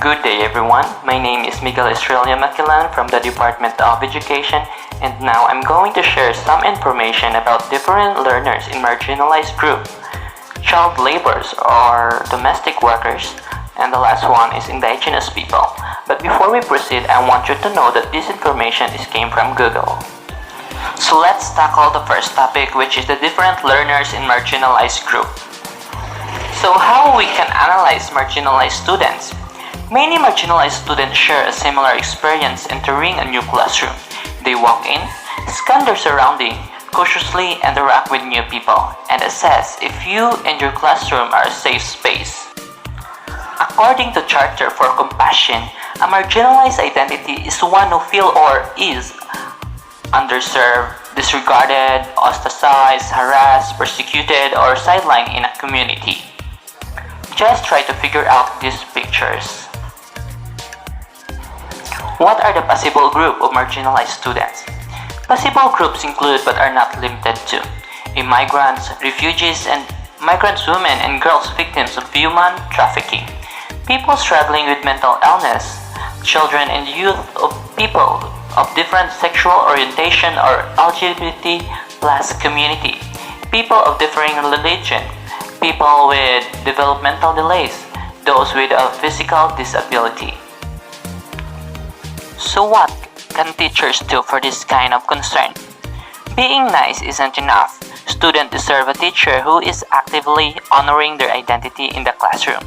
Good day everyone, my name is Miguel Estrella Maquilan from the Department of Education, and now I'm going to share some information about different learners in marginalized group, child laborers or domestic workers, and the last one is indigenous people. But before we proceed, I want you to know that this information came from Google. So let's tackle the first topic, which is the different learners in marginalized group. So how we can analyze marginalized students? Many marginalized students share a similar experience entering a new classroom. They walk in, scan their surroundings, cautiously interact with new people, and assess if you and your classroom are a safe space. According to Charter for Compassion, a marginalized identity is one who feels or is underserved, disregarded, ostracized, harassed, persecuted, or sidelined in a community. Just try to figure out these pictures. What are the possible group of marginalized students? Possible groups include but are not limited to immigrants, refugees, and migrant women and girls victims of human trafficking, people struggling with mental illness, children and youth of people of different sexual orientation or LGBT plus community, people of differing religion, people with developmental delays, those with a physical disability. So what can teachers do for this kind of concern? Being nice isn't enough. Students deserve a teacher who is actively honoring their identity in the classroom.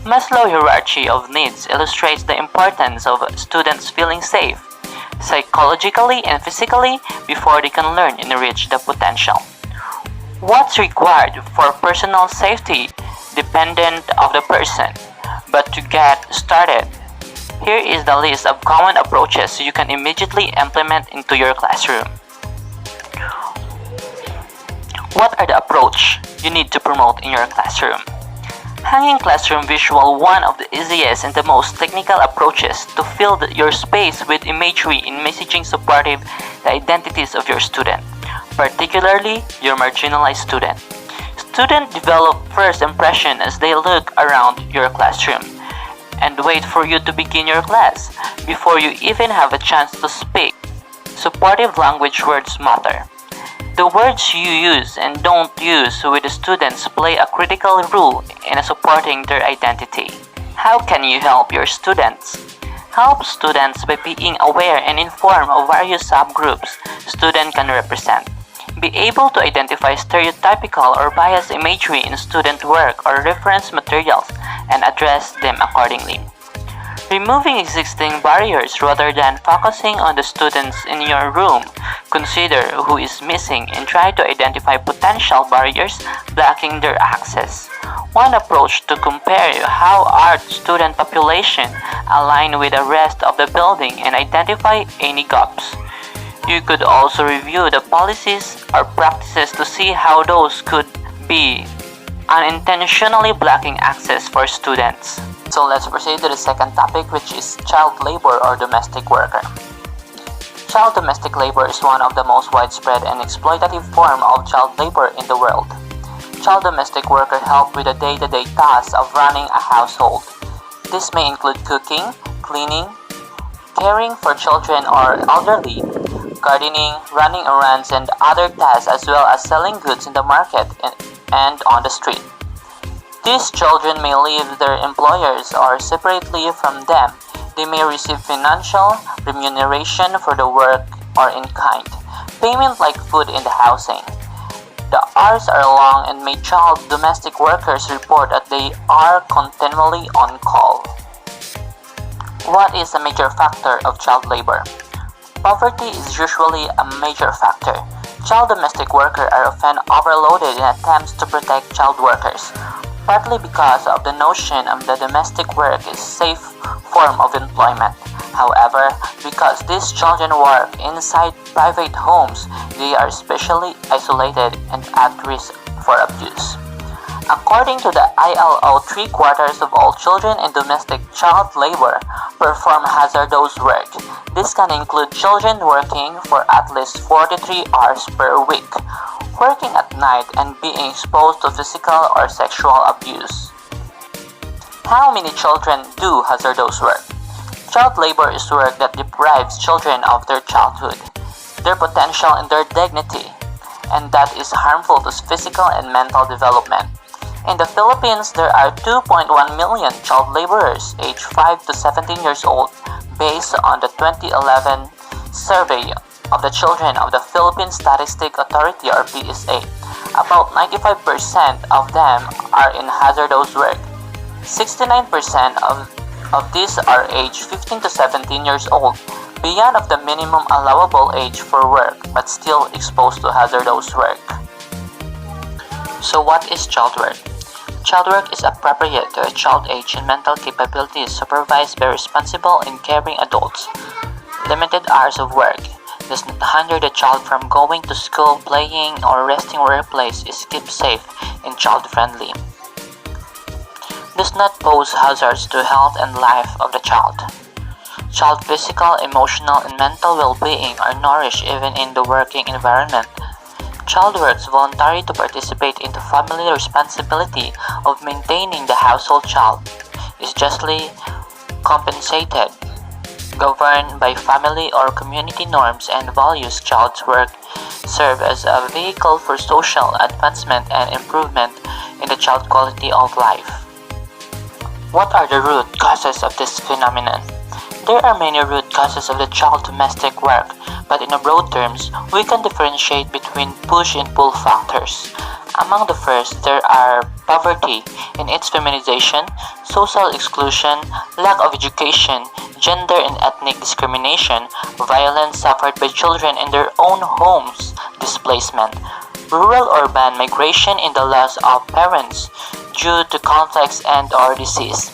Maslow's hierarchy of needs illustrates the importance of students feeling safe, psychologically and physically, before they can learn and reach the potential. What's required for personal safety dependent of the person, but to get started, here is the list of common approaches you can immediately implement into your classroom. What are the approach you need to promote in your classroom? Hanging classroom visual, one of the easiest and the most technical approaches to fill your space with imagery in messaging supportive the identities of your student, particularly your marginalized student. Students develop first impression as they look around your classroom and wait for you to begin your class before you even have a chance to speak. Supportive language words matter. The words you use and don't use with the students play a critical role in supporting their identity. How can you help your students? Help students by being aware and informed of various subgroups students can represent. Be able to identify stereotypical or biased imagery in student work or reference materials and address them accordingly. Removing existing barriers rather than focusing on the students in your room. Consider who is missing and try to identify potential barriers blocking their access. One approach to compare how our student population align with the rest of the building and identify any gaps. You could also review the policies or practices to see how those could be unintentionally blocking access for students. So let's proceed to the second topic, which is child labor or domestic worker. Child domestic labor is one of the most widespread and exploitative form of child labor in the world. Child domestic worker help with the day-to-day tasks of running a household. This may include cooking, cleaning, caring for children or elderly, gardening, running errands, and other tasks, as well as selling goods in the market and on the street. These children may leave their employers or separately from them. They may receive financial remuneration for the work or in kind, payment like food and housing. The hours are long and many child domestic workers report that they are continually on call. What is a major factor of child labor? Poverty is usually a major factor. Child domestic workers are often overloaded in attempts to protect child workers, partly because of the notion of the domestic work is a safe form of employment. However, because these children work inside private homes, they are especially isolated and at risk for abuse. According to the ILO, 3/4 of all children in domestic child labor perform hazardous work. This can include children working for at least 43 hours per week, working at night, and being exposed to physical or sexual abuse. How many children do hazardous work? Child labor is work that deprives children of their childhood, their potential and their dignity, and that is harmful to physical and mental development. In the Philippines, there are 2.1 million child laborers aged 5 to 17 years old based on the 2011 survey of the children of the Philippine Statistic Authority or PSA. About 95% of them are in hazardous work. 69% of these are aged 15 to 17 years old, beyond of the minimum allowable age for work, but still exposed to hazardous work. So what is child work? Child work is appropriate to a child age and mental capabilities supervised by responsible and caring adults. Limited hours of work does not hinder the child from going to school, playing, or resting workplace is kept safe and child-friendly. Does not pose hazards to health and life of the child. Child physical, emotional, and mental well-being are nourished even in the working environment. Child works voluntary to participate in the family responsibility of maintaining the household child is justly compensated, governed by family or community norms and values. Child's work serve as a vehicle for social advancement and improvement in the child quality of life. What are the root causes of this phenomenon? There are many root causes of the child domestic work, but in broad terms, we can differentiate between push and pull factors. Among the first, there are poverty in its feminization, social exclusion, lack of education, gender and ethnic discrimination, violence suffered by children in their own homes, displacement, rural-urban migration, and the loss of parents due to conflicts and/or disease.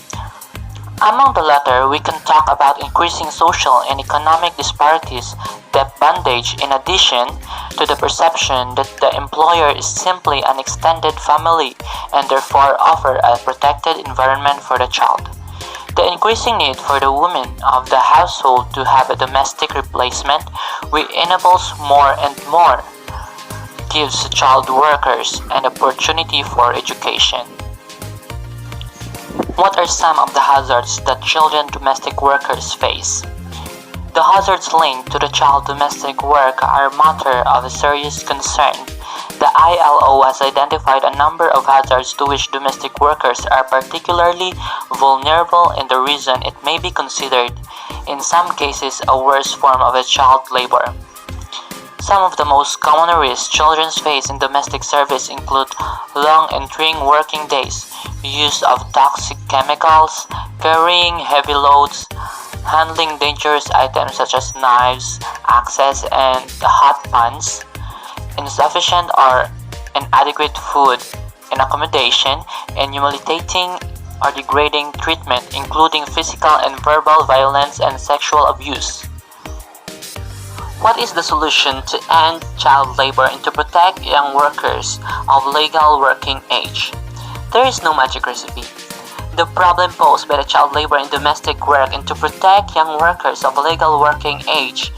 Among the latter, we can talk about increasing social and economic disparities, debt bondage, in addition to the perception that the employer is simply an extended family and therefore offer a protected environment for the child. The increasing need for the women of the household to have a domestic replacement, which enables more and more, gives child workers an opportunity for education. What are some of the hazards that children domestic workers face? The hazards linked to the child domestic work are matter of serious concern. The ILO has identified a number of hazards to which domestic workers are particularly vulnerable, and the reason it may be considered, in some cases, a worse form of a child labor. Some of the most common risks children face in domestic service include long and trying working days, use of toxic chemicals, carrying heavy loads, handling dangerous items such as knives, axes, and hot pans, insufficient or inadequate food and accommodation, and humiliating or degrading treatment, including physical and verbal violence and sexual abuse. What is the solution to end child labor and to protect young workers of legal working age? There is no magic recipe. The problem posed by the child labor in domestic work and to protect young workers of legal working age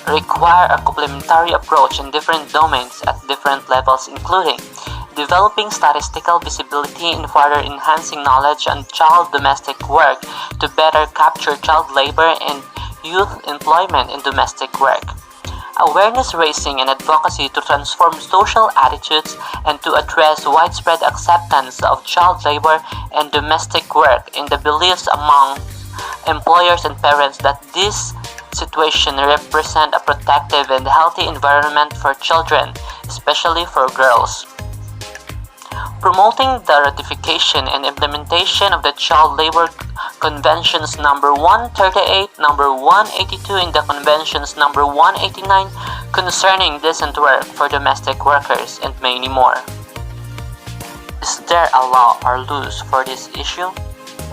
require a complementary approach in different domains at different levels, including developing statistical visibility and further enhancing knowledge on child domestic work to better capture child labor and youth employment in domestic work. Awareness raising and advocacy to transform social attitudes and to address widespread acceptance of child labor and domestic work in the beliefs among employers and parents that this situation represent a protective and healthy environment for children, especially for girls. Promoting the ratification and implementation of the Child Labor Conventions number 138, number 182, and the Conventions number 189 concerning decent work for domestic workers, and many more. Is there a law or laws for this issue?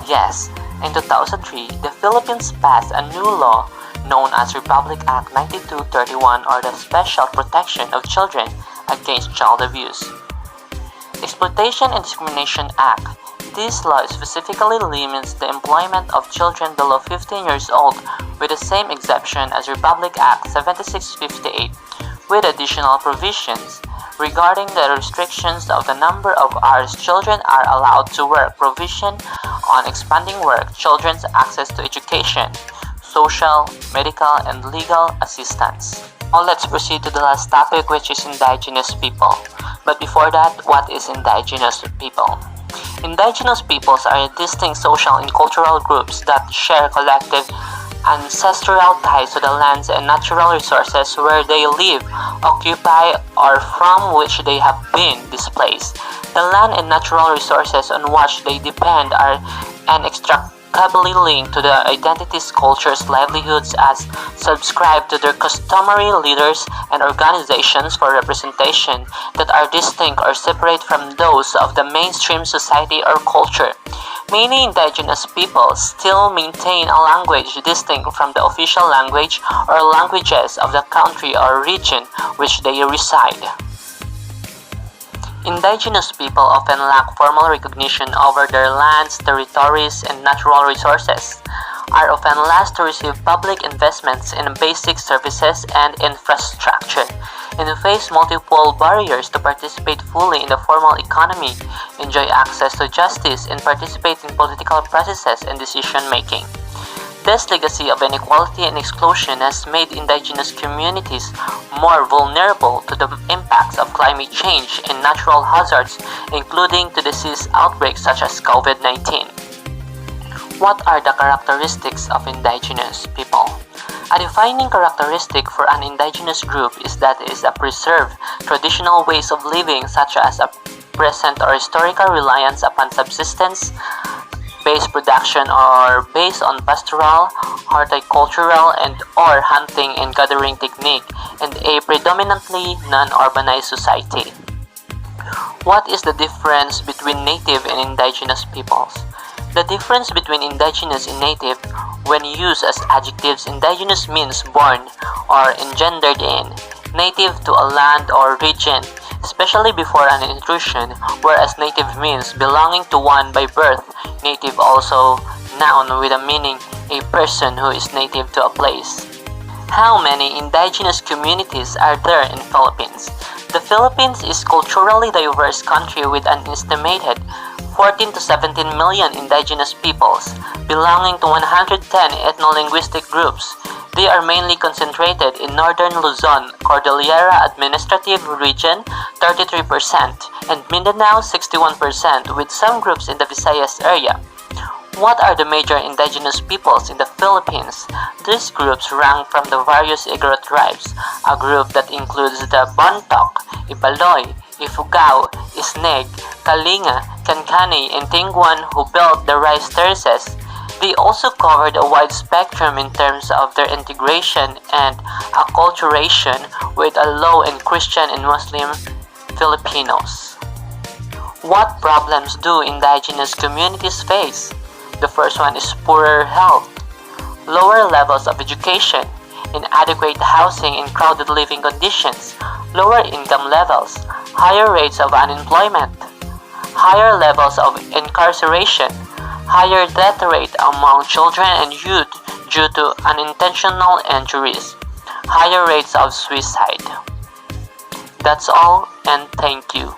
Yes. In 2003, the Philippines passed a new law known as Republic Act 9231, or the Special Protection of Children Against Child Abuse. Exploitation and Discrimination Act. This law specifically limits the employment of children below 15 years old with the same exception as Republic Act 7658, with additional provisions regarding the restrictions of the number of hours children are allowed to work, provision on expanding work, children's access to education, social, medical, and legal assistance. Now let's proceed to the last topic, which is indigenous people. But before that, what is indigenous people? Indigenous peoples are distinct social and cultural groups that share collective ancestral ties to the lands and natural resources where they live, occupy, or from which they have been displaced. The land and natural resources on which they depend are inextricably linked to their identities, cultures, livelihoods as subscribed to their customary leaders and organizations for representation that are distinct or separate from those of the mainstream society or culture. Many indigenous peoples still maintain a language distinct from the official language or languages of the country or region which they reside. Indigenous people often lack formal recognition over their lands, territories, and natural resources, are often last to receive public investments in basic services and infrastructure, and face multiple barriers to participate fully in the formal economy, enjoy access to justice, and participate in political processes and decision-making. This legacy of inequality and exclusion has made indigenous communities more vulnerable to the impacts of climate change and natural hazards, including to disease outbreaks such as COVID-19. What are the characteristics of indigenous people? A defining characteristic for an indigenous group is that it is a preserved traditional ways of living, such as a present or historical reliance upon subsistence-based production or based on pastoral, horticultural, and or hunting and gathering technique, and a predominantly non-urbanized society. What is the difference between native and indigenous peoples? The difference between indigenous and native, when used as adjectives, indigenous means born or engendered in, native to a land or region, especially before an intrusion, whereas native means belonging to one by birth, native also noun with a meaning a person who is native to a place. How many indigenous communities are there in Philippines? The Philippines is a culturally diverse country with an estimated 14 to 17 million indigenous peoples, belonging to 110 ethno-linguistic groups. They are mainly concentrated in northern Luzon, Cordillera Administrative Region 33%, and Mindanao 61%, with some groups in the Visayas area. What are the major indigenous peoples in the Philippines? These groups rank from the various Igorot tribes, a group that includes the Bontoc, Ibaloy, Ifugao, Isneg, Kalinga, Kankani, and Tinguan who built the rice terraces. They also covered a wide spectrum in terms of their integration and acculturation with a low in Christian and Muslim Filipinos. What problems do indigenous communities face? The first one is poorer health, lower levels of education, inadequate housing and crowded living conditions, lower income levels, higher rates of unemployment, higher levels of incarceration, higher death rate among children and youth due to unintentional injuries, higher rates of suicide. That's all, and thank you.